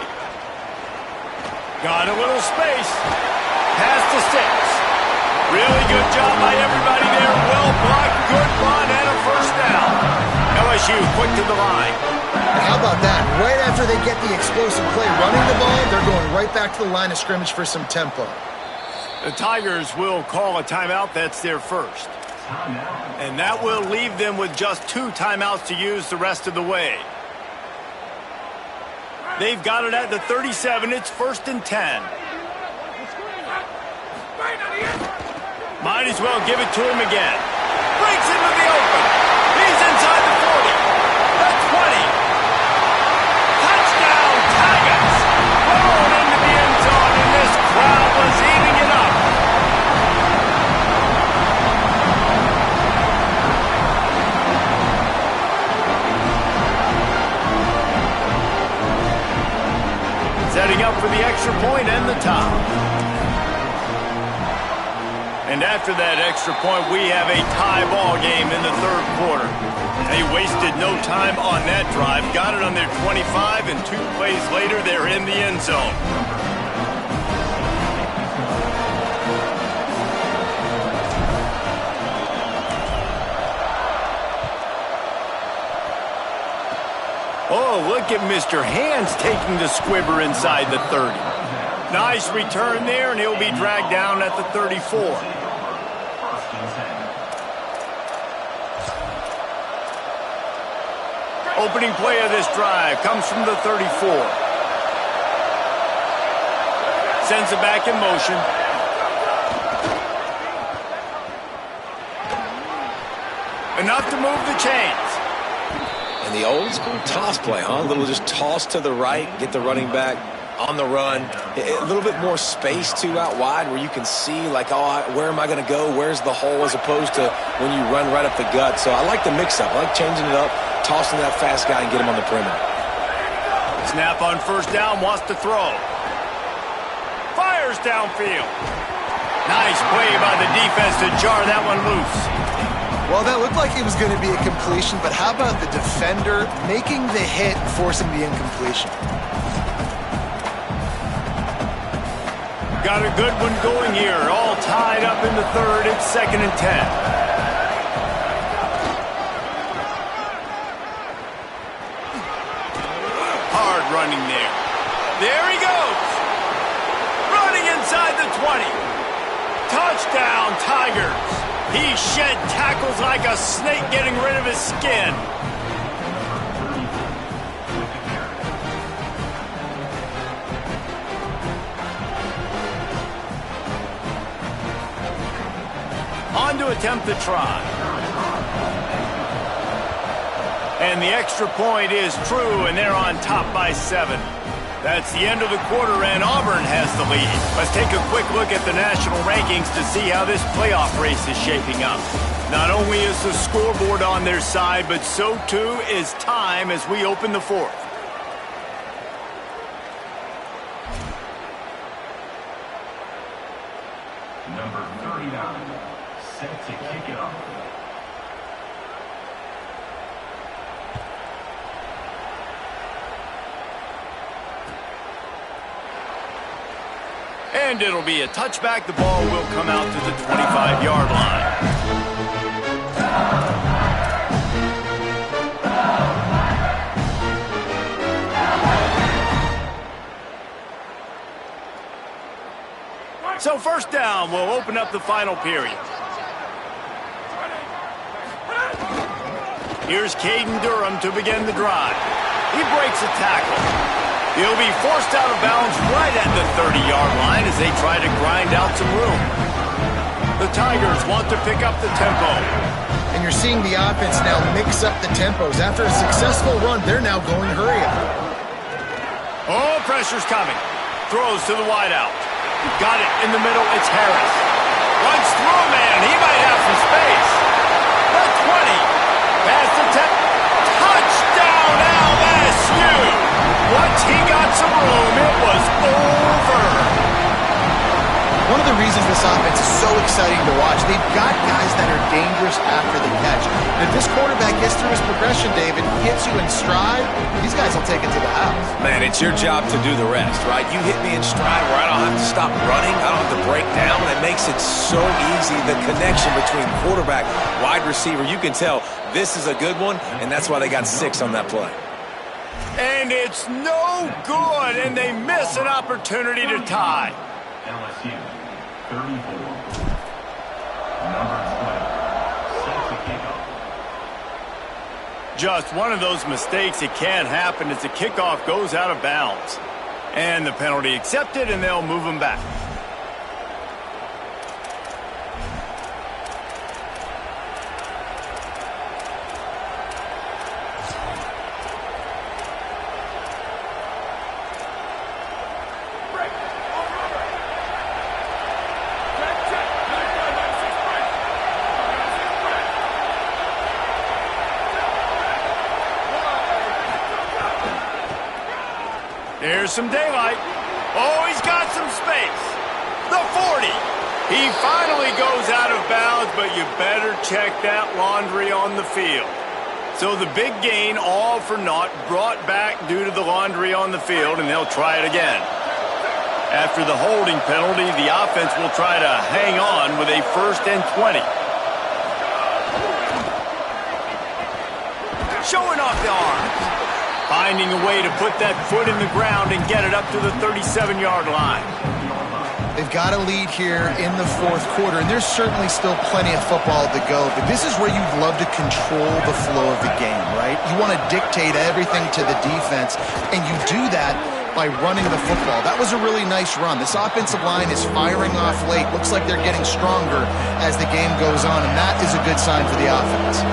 Got a little space. Pass to 6. Really good job by everybody there. Well blocked, good run, and a first down. LSU quick to the line. And how about that? Right after they get the explosive play running the ball, they're going right back to the line of scrimmage for some tempo. The Tigers will call a timeout. That's their first. And that will leave them with just 2 timeouts to use the rest of the way. They've got it at the 37. It's 1st and 10. Might as well give it to him again. Breaks into the open. He's inside the 40. The 20. Touchdown, Tigers. Thrown into the end zone, and this crowd was eating it up. Setting up for the extra point and the top. And after that extra point, we have a tie ball game in the third quarter. They wasted no time on that drive. Got it on their 25, and 2 plays later, they're in the end zone. Oh, look at Mr. Hands taking the squibber inside the 30. Nice return there, and he'll be dragged down at the 34. Opening play of this drive comes from the 34. Sends it back in motion. Enough to move the chains. And the old school toss play, huh? A little just toss to the right, get the running back on the run. A little bit more space, too, out wide where you can see, like, oh, where am I going to go? Where's the hole, as opposed to when you run right up the gut. So I like the mix-up. I like changing it up, tossing that fast guy and get him on the perimeter. Snap on first down, wants to throw. Fires downfield. Nice play by the defense to jar that one loose. Well, that looked like it was going to be a completion, but how about the defender making the hit, forcing the incompletion? Got a good one going here. All tied up in the third. It's 2nd and 10. Hard running there. There he goes. Running inside the 20. Touchdown, Tigers. He shed tackles like a snake getting rid of his skin. On to attempt the try. And the extra point is true, and they're on top by 7. That's the end of the quarter, and Auburn has the lead. Let's take a quick look at the national rankings to see how this playoff race is shaping up. Not only is the scoreboard on their side, but so too is time as we open the fourth. Number 39, set to kick it off. And it'll be a touchback. The ball will come out to the 25-yard line. So first down will open up the final period. Here's Caden Durham to begin the drive. He breaks a tackle. He'll be forced out of bounds right at the 30-yard line as they try to grind out some room. The Tigers want to pick up the tempo. And you're seeing the offense now mix up the tempos. After a successful run, they're now going hurry up. Oh, pressure's coming. Throws to the wideout. Got it in the middle. It's Harris. Runs through a man. He might have some space. The 20. Past the 10. Touchdown, LSU. Once he got some room, it was over. One of the reasons this offense is so exciting to watch, they've got guys that are dangerous after the catch. And if this quarterback gets through his progression, David, hits you in stride, these guys will take it to the house. Man, it's your job to do the rest, right? You hit me in stride where I don't have to stop running. I don't have to break down. It makes it so easy, the connection between quarterback, wide receiver. You can tell this is a good one, and that's why they got 6 on that play. And it's no good, and they miss an opportunity to tie. LSU, 34. Number 12, set to kick off. Just one of those mistakes that can't happen as the kickoff goes out of bounds. And the penalty accepted, and they'll move them back. There's some daylight. Oh, he's got some space. The 40. He finally goes out of bounds, but you better check that laundry on the field. So the big gain, all for naught, brought back due to the laundry on the field, and they'll try it again. After the holding penalty, the offense will try to hang on with a 1st and 20. Showing off the arms. Finding a way to put that foot in the ground and get it up to the 37-yard line. They've got a lead here in the fourth quarter, and there's certainly still plenty of football to go, but this is where you'd love to control the flow of the game, right? You want to dictate everything to the defense, and you do that by running the football. That was a really nice run. This offensive line is firing off late. Looks like they're getting stronger as the game goes on, and that is a good sign for the offense.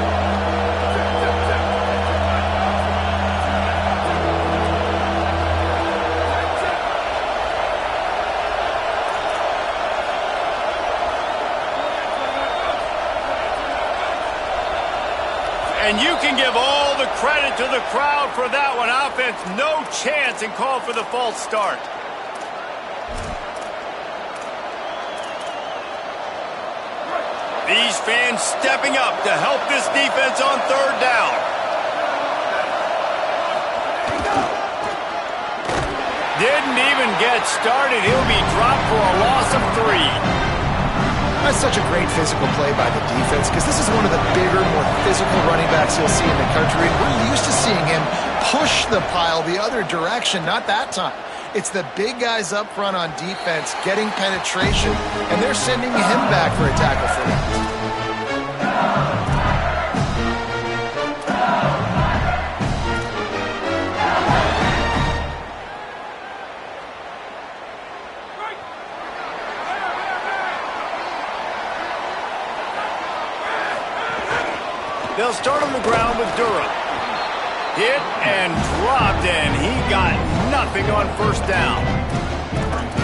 And you can give all the credit to the crowd for that one. Offense, no chance, and call for the false start. These fans stepping up to help this defense on third down. Didn't even get started. He'll be dropped for a loss of 3. That's such a great physical play by the defense because this is one of the bigger, more physical running backs you'll see in the country. We're used to seeing him push the pile the other direction, not that time. It's the big guys up front on defense getting penetration, and they're sending him back for a tackle for him. They'll start on the ground with Durham. Hit and dropped, and he got nothing on first down.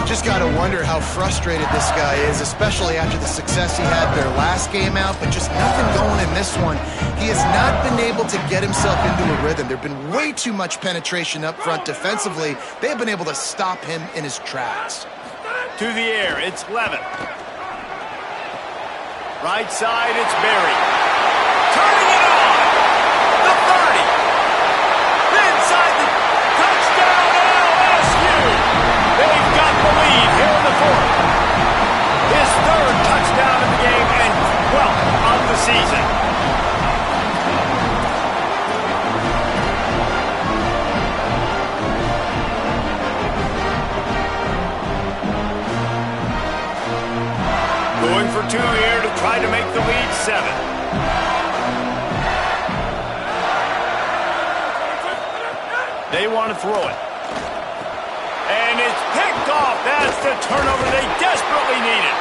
Just got to wonder how frustrated this guy is, especially after the success he had their last game out, but just nothing going in this one. He has not been able to get himself into a rhythm. There have been way too much penetration up front defensively. They have been able to stop him in his tracks. To the air, it's Levin. Right side, it's Berry. Turning it on! The 30! Inside the touchdown LSU! They've got the lead here in the fourth. His third touchdown in the game and 12th of the season. Going for 2 here to try to make the lead 7. They want to throw it. And it's picked off. That's the turnover they desperately needed.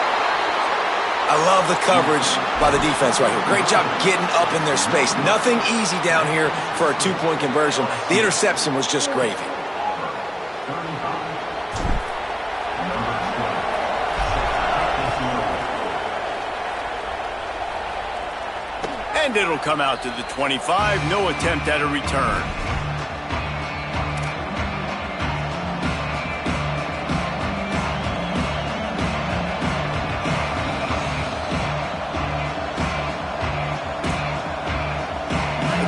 I love the coverage by the defense right here. Great job getting up in their space. Nothing easy down here for a 2-point conversion. The interception was just gravy. And it'll come out to the 25. No attempt at a return.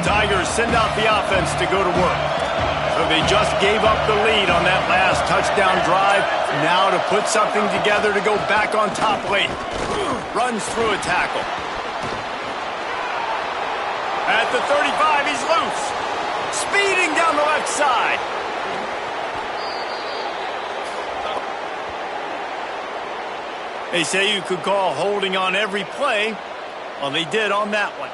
Tigers send out the offense to go to work. So they just gave up the lead on that last touchdown drive. Now to put something together to go back on top late. Runs through a tackle. At the 35, he's loose. Speeding down the left side. They say you could call holding on every play. Well, they did on that one.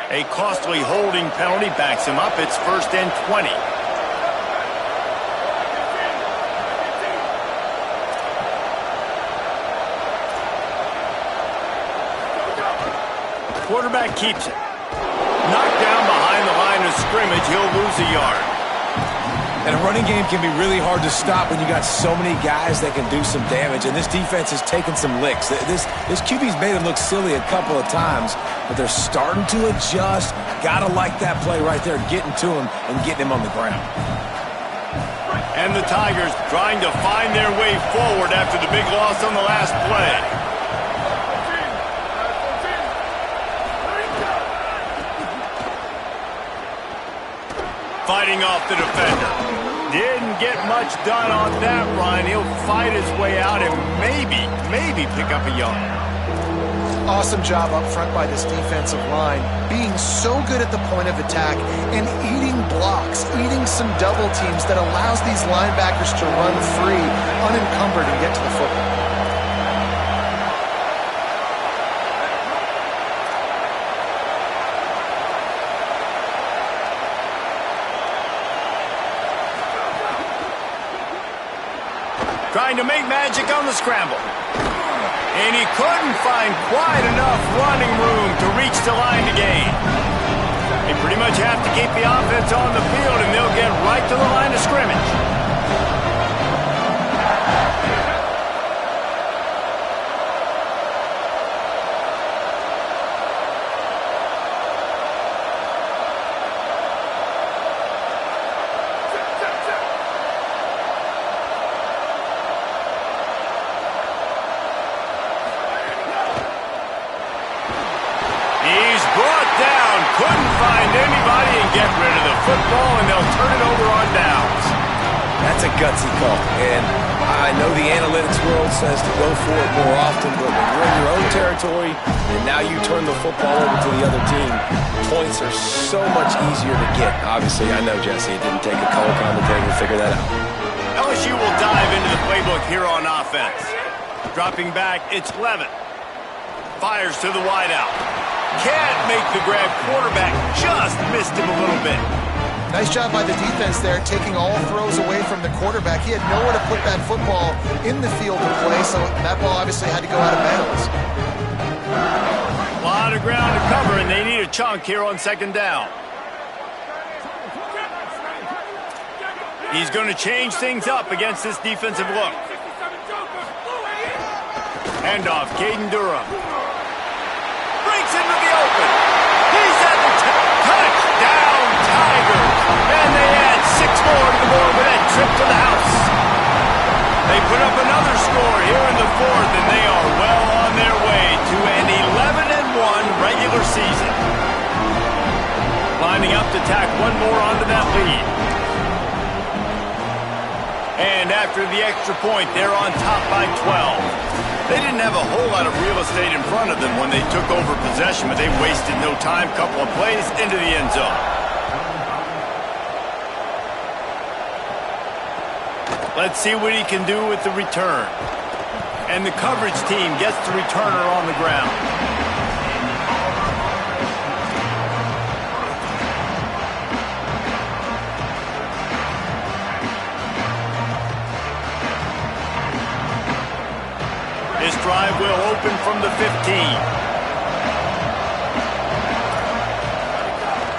A costly holding penalty backs him up. It's 1st and 20. Quarterback keeps it. Knocked down behind the line of scrimmage. He'll lose a yard. And a running game can be really hard to stop when you got so many guys that can do some damage. And this defense has taken some licks. This QB's made him look silly a couple of times, but they're starting to adjust. Gotta like that play right there, getting to him and getting him on the ground. And the Tigers trying to find their way forward after the big loss on the last play. Fighting off the defender. Didn't get much done on that run. He'll fight his way out and maybe pick up a yard. Awesome job up front by this defensive line, being so good at the point of attack and eating blocks, eating some double teams that allows these linebackers to run free, unencumbered, and get to the football. Trying to make magic on the scramble. And he couldn't find quite enough running room to reach the line to gain. They pretty much have to keep the offense on the field, and they'll get right to the line of scrimmage. Couldn't find anybody and get rid of the football, and they'll turn it over on downs. That's a gutsy call, and I know the analytics world says to go for it more often, but when you're in your own territory and now you turn the football over to the other team, points are so much easier to get. Obviously, I know, Jesse, it didn't take a color commentator to figure that out. LSU will dive into the playbook here on offense. Dropping back, it's Levitt. Fires to the wideout. Can't make the grab. Quarterback just missed him a little bit. Nice job by the defense there, taking all throws away from the quarterback. He had nowhere to put that football in the field to play, so that ball obviously had to go out of bounds. A lot of ground to cover, and they need a chunk here on second down. He's going to change things up against this defensive look. Handoff, Caden Durham. Breaks into the open. He's at the touchdown, Tigers. And they add 6 more to the board with that trip to the house. They put up another score here in the fourth, and they are well on their way to an 11-1 regular season. Lining up to tack one more onto that lead. And after the extra point, they're on top by 12. They didn't have a whole lot of real estate in front of them when they took over possession, but they wasted no time. Couple of plays into the end zone. Let's see what he can do with the return. And the coverage team gets the returner on the ground. This drive will open from the 15.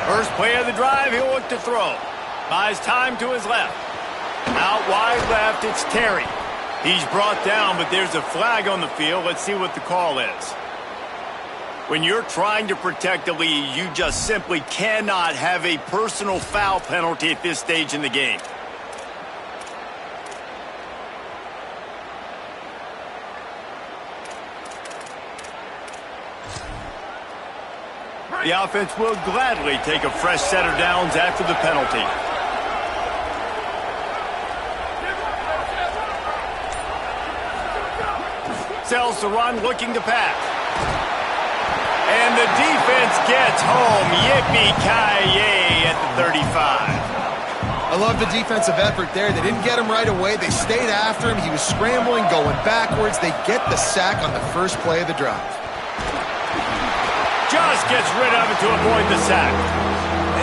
First play of the drive, he'll look to throw. Buys time to his left. Out wide left, it's Terry. He's brought down, but there's a flag on the field. Let's see what the call is. When you're trying to protect a lead, you just simply cannot have a personal foul penalty at this stage in the game. The offense will gladly take a fresh set of downs after the penalty. Sells the run, looking to pass. And the defense gets home. Yippee-ki-yay at the 35. I love the defensive effort there. They didn't get him right away. They stayed after him. He was scrambling, going backwards. They get the sack on the first play of the drive. Just gets rid of it to avoid the sack.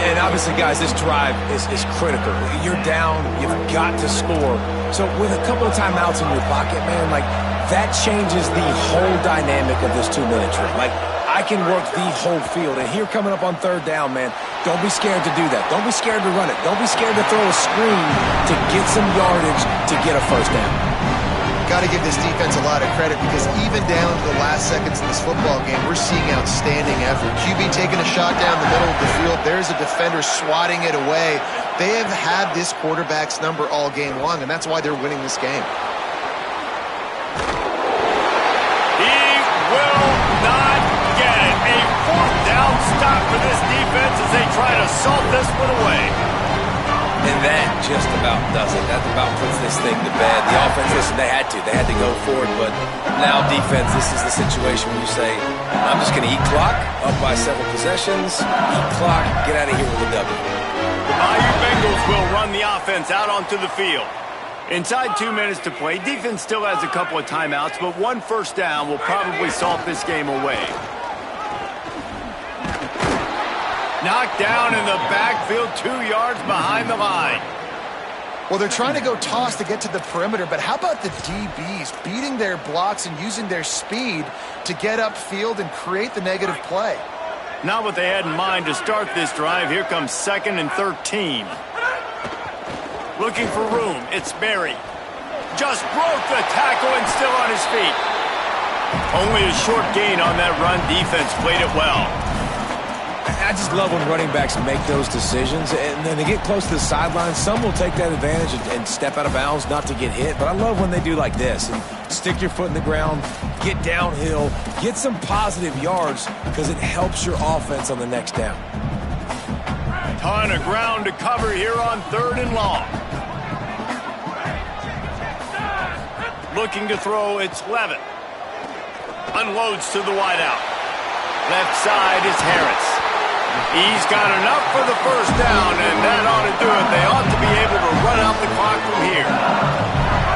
And obviously, guys, this drive is critical. You're down. You've got to score. So with a couple of timeouts in your pocket, man, like, that changes the whole dynamic of this 2-minute drill. Like, I can work the whole field. And here coming up on third down, man, don't be scared to do that. Don't be scared to run it. Don't be scared to throw a screen to get some yardage to get a first down. Got to give this defense a lot of credit because even down to the last seconds in this football game, we're seeing outstanding effort. QB taking a shot down the middle of the field. There's a defender swatting it away. They have had this quarterback's number all game long, and that's why they're winning this game. He will not get it. A fourth down stop for this defense as they try to salt this one away. And that just about does it. That about puts this thing to bed. The offense, listen, they had to go for it, but now defense, this is the situation where you say, I'm just going to eat clock, up by several possessions, eat clock, get out of here with a W. The Bayou Bengals will run the offense out onto the field. Inside 2 minutes to play, defense still has a couple of timeouts, but one first down will probably salt this game away. Knocked down in the backfield, 2 yards behind the line. Well, they're trying to go toss to get to the perimeter, but how about the DBs beating their blocks and using their speed to get upfield and create the negative play? Not what they had in mind to start this drive. Here comes 2nd and 13. Looking for room. It's Berry. Just broke the tackle and still on his feet. Only a short gain on that run. Defense played it well. I just love when running backs make those decisions, and then they get close to the sideline. Some will take that advantage and step out of bounds not to get hit, but I love when they do like this and stick your foot in the ground, get downhill, get some positive yards because it helps your offense on the next down. Ton of ground to cover here on 3rd and long. Looking to throw, it's Levitt. Unloads to the wideout. Left side is Harris. He's got enough for the first down, and that ought to do it. They ought to be able to run out the clock from here.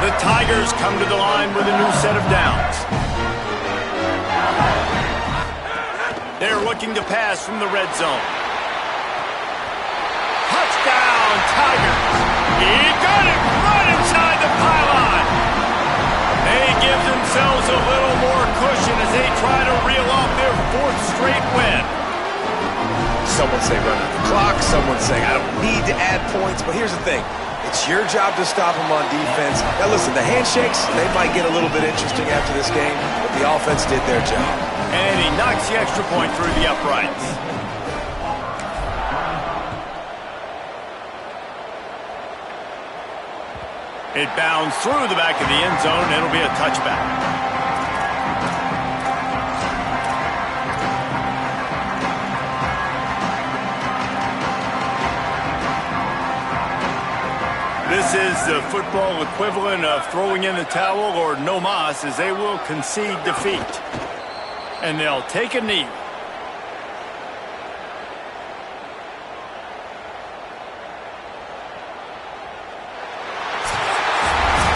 The Tigers come to the line with a new set of downs. They're looking to pass from the red zone. Touchdown, Tigers! He got it right inside the pylon! They give themselves a little more cushion as they try to reel off their 4th straight win. Someone say run out the clock. Someone saying I don't need to add points. But here's the thing. It's your job to stop them on defense. Now listen, the handshakes, they might get a little bit interesting after this game, but the offense did their job. And he knocks the extra point through the uprights. It bounds through the back of the end zone. It'll be a touchback. This is the football equivalent of throwing in the towel or no mas, as they will concede defeat. And they'll take a knee.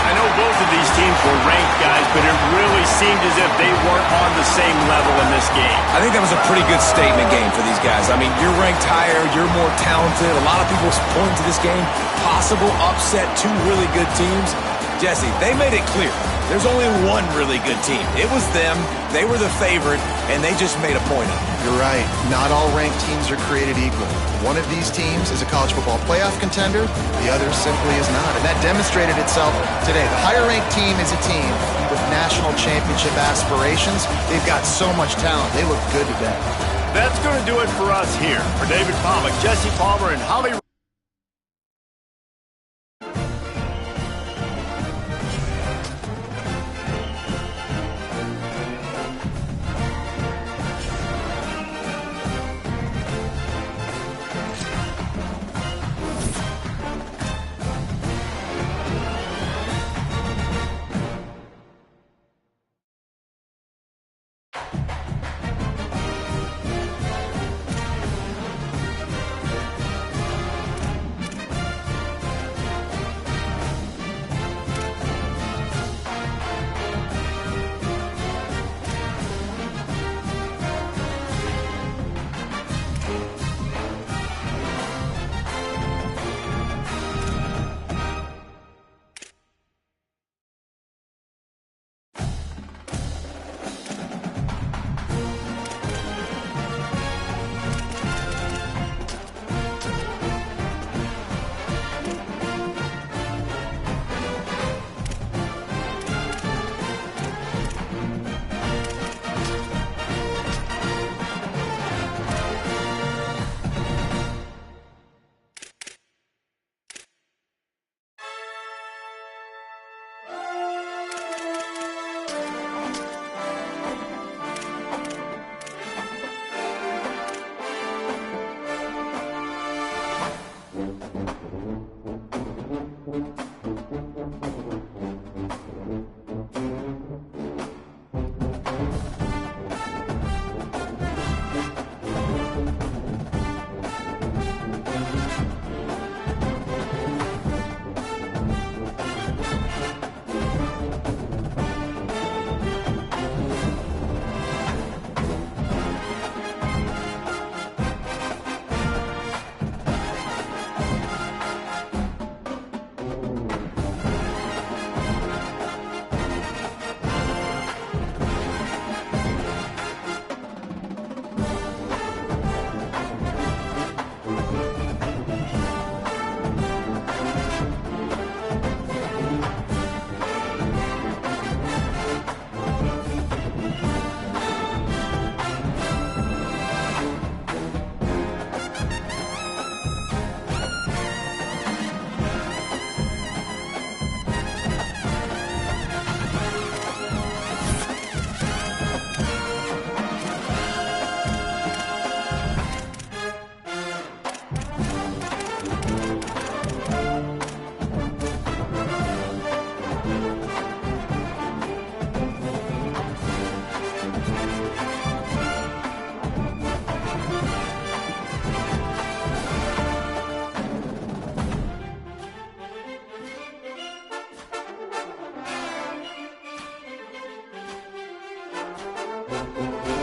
I know both of these teams were ranked, guys, but it really seemed as if they weren't on the same level in this game. I think that was a pretty good statement game for these guys. I mean, you're ranked higher, you're more talented. A lot of people point to this game. Possible upset, 2 really good teams. Jesse, they made it clear. There's only one really good team. It was them. They were the favorite, and they just made a point of it. You're right. Not all ranked teams are created equal. One of these teams is a college football playoff contender. The other simply is not. And that demonstrated itself today. The higher-ranked team is a team with national championship aspirations. They've got so much talent. They look good today. That's going to do it for us here. For David Pollack, Jesse Palmer, and Holly Blue